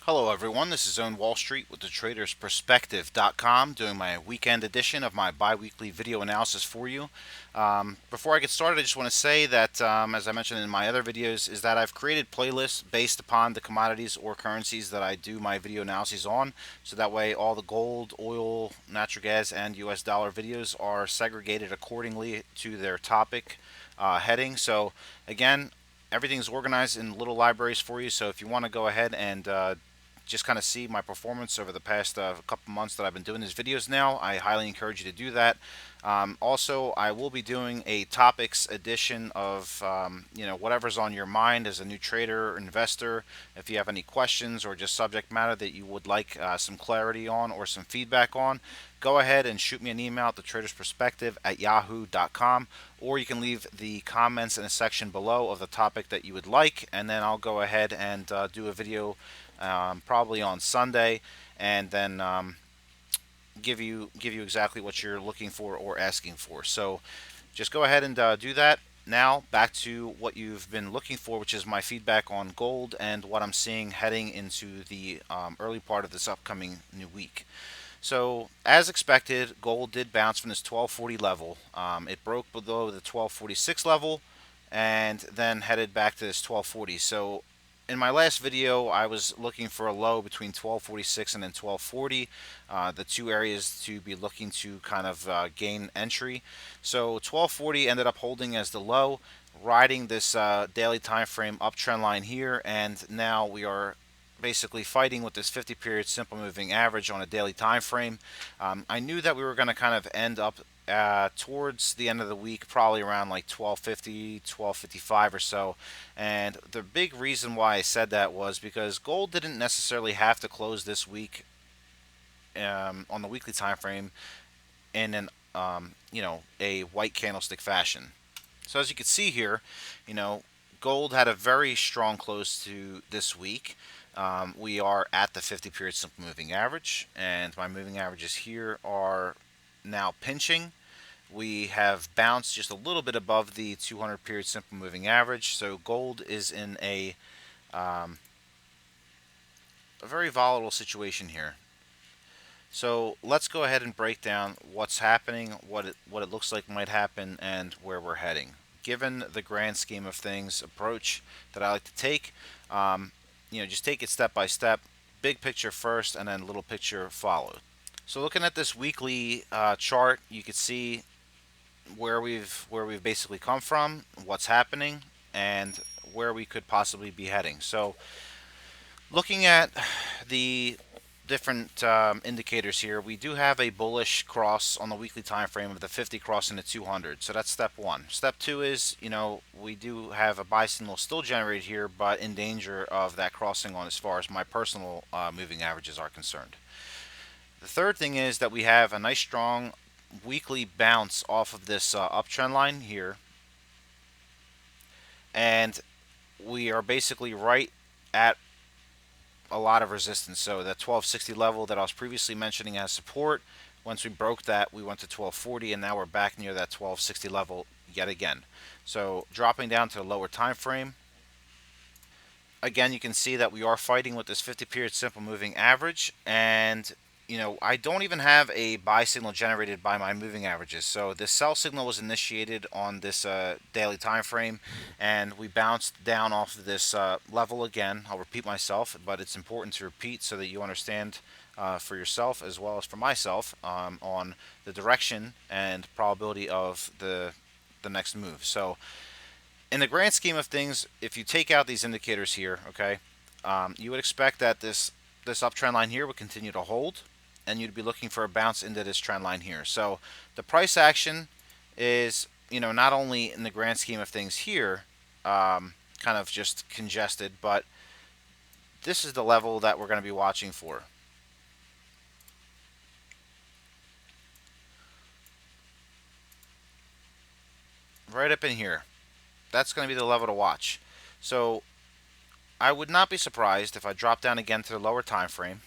Hello, everyone. This is Own Wall Street with the TradersPerspective.com doing my weekend edition of my bi weekly video analysis for you. Before I get started, I just want to say that, as I mentioned in my other videos, is that I've created playlists based upon the commodities or currencies that I do my video analyses on. So that way, all the gold, oil, natural gas, and US dollar videos are segregated accordingly to their topic heading. So, again, everything's organized in little libraries for you. So if you want to go ahead and just kind of see my performance over the past couple months that I've been doing these videos now, I highly encourage you to do that. Also, I will be doing a topics edition of whatever's on your mind as a new trader or investor. If you have any questions or just subject matter that you would like some clarity on or some feedback on, go ahead and shoot me an email at thetradersperspective@yahoo.com, or you can leave the comments in a section below of the topic that you would like, and then I'll go ahead and do a video probably on Sunday, and then give you exactly what you're looking for or asking for. So just go ahead and do that. Now back to what you've been looking for, which is my feedback on gold and what I'm seeing heading into the early part of this upcoming new week. So, as expected, gold did bounce from this 1240 level. It broke below the 1246 level and then headed back to this 1240. So, in my last video, I was looking for a low between 1246 and then 1240, the two areas to be looking to kind of gain entry. So, 1240 ended up holding as the low, riding this daily time frame uptrend line here, and now we are basically fighting with this 50 period simple moving average on a daily time frame. I knew that we were going to kind of end up towards the end of the week, probably around like 1250, 1255 or so. And the big reason why I said that was because gold didn't necessarily have to close this week on the weekly time frame in an a white candlestick fashion. So as you can see here, you know, gold had a very strong close to this week. We are at the 50 period simple moving average, and my moving averages here are now pinching. We have bounced just a little bit above the 200 period simple moving average, so gold is in a very volatile situation here. So let's go ahead and break down what's happening, what it looks like might happen, and where we're heading. Given the grand scheme of things approach that I like to take, just take it step by step, big picture first, and then little picture follows. So looking at this weekly chart, you can see where we've basically come from, what's happening, and where we could possibly be heading. So looking at the different indicators here, we do have a bullish cross on the weekly time frame of the 50 crossing the 200. So that's step one. Step two is, we do have a buy signal still generated here, but in danger of that crossing on as far as my personal moving averages are concerned. The third thing is that we have a nice strong weekly bounce off of this uptrend line here, and we are basically right at a lot of resistance. So that 1260 level that I was previously mentioning as support, once we broke that, we went to 1240, and now we're back near that 1260 level yet again. So dropping down to the lower time frame, again, you can see that we are fighting with this 50 period simple moving average, and I don't even have a buy signal generated by my moving averages. So this sell signal was initiated on this daily time frame, and we bounced down off of this level again. I'll repeat myself, but it's important to repeat so that you understand for yourself as well as for myself on the direction and probability of the next move. So in the grand scheme of things, if you take out these indicators here, okay, you would expect that this uptrend line here would continue to hold, and you'd be looking for a bounce into this trend line here. So the price action is, not only in the grand scheme of things here, kind of just congested, but this is the level that we're going to be watching for. Right up in here. That's going to be the level to watch. So I would not be surprised if I drop down again to the lower time frame.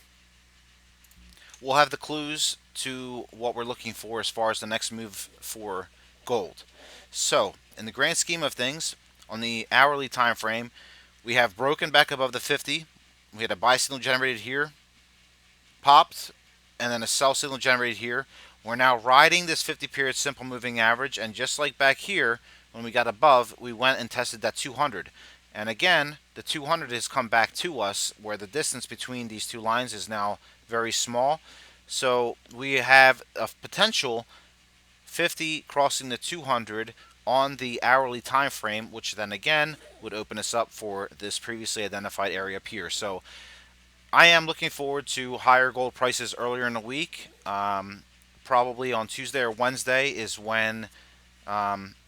We'll have the clues to what we're looking for as far as the next move for gold. So, in the grand scheme of things, on the hourly time frame, we have broken back above the 50. We had a buy signal generated here, popped, and then a sell signal generated here. We're now riding this 50 period simple moving average, and just like back here, when we got above, we went and tested that 200. And again, the 200 has come back to us, where the distance between these two lines is now very small. So we have a potential 50 crossing the 200 on the hourly time frame, which then again would open us up for this previously identified area up here. So I am looking forward to higher gold prices earlier in the week. Probably on Tuesday or Wednesday is when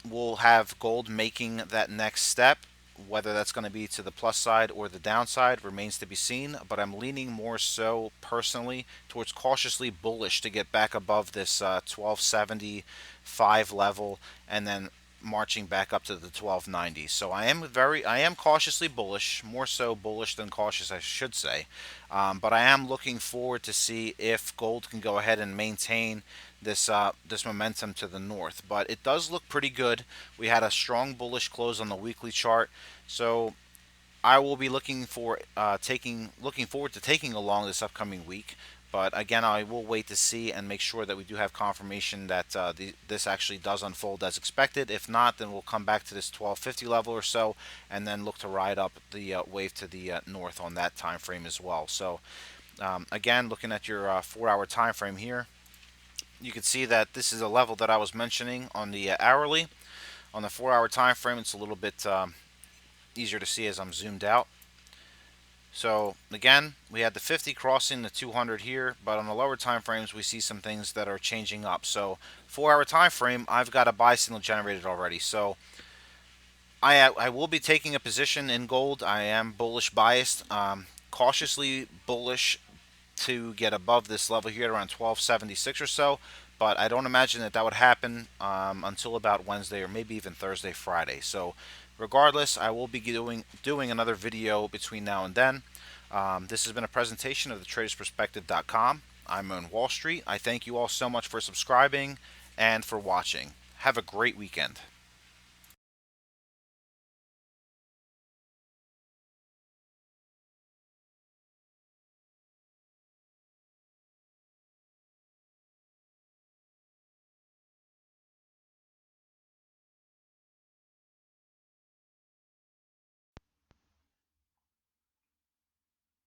we'll have gold making that next step. Whether that's going to be to the plus side or the downside remains to be seen, but I'm leaning more so personally towards cautiously bullish to get back above this 1275 level and then marching back up to the 1290. So I am cautiously bullish, more so bullish than cautious, I should say. But I am looking forward to see if gold can go ahead and maintain this momentum to the north. But it does look pretty good. We had a strong bullish close on the weekly chart, so I will be looking forward to taking along this upcoming week. But again, I will wait to see and make sure that we do have confirmation that this actually does unfold as expected. If not, then we'll come back to this 1250 level or so, and then look to ride up the wave to the north on that time frame as well. So again, looking at your 4-hour time frame here, you can see that this is a level that I was mentioning on the hourly. On the 4-hour time frame, it's a little bit easier to see as I'm zoomed out. So again, we had the 50 crossing the 200 here, but on the lower time frames, we see some things that are changing up. So 4-hour time frame, I've got a buy signal generated already. So I will be taking a position in gold. I am bullish biased, cautiously bullish to get above this level here around 1276 or so, but I don't imagine that would happen until about Wednesday or maybe even Thursday, Friday. So regardless, I will be doing another video between now and then. This has been a presentation of thetradersperspective.com. I'm on Wall Street. I thank you all so much for subscribing and for watching. Have a great weekend.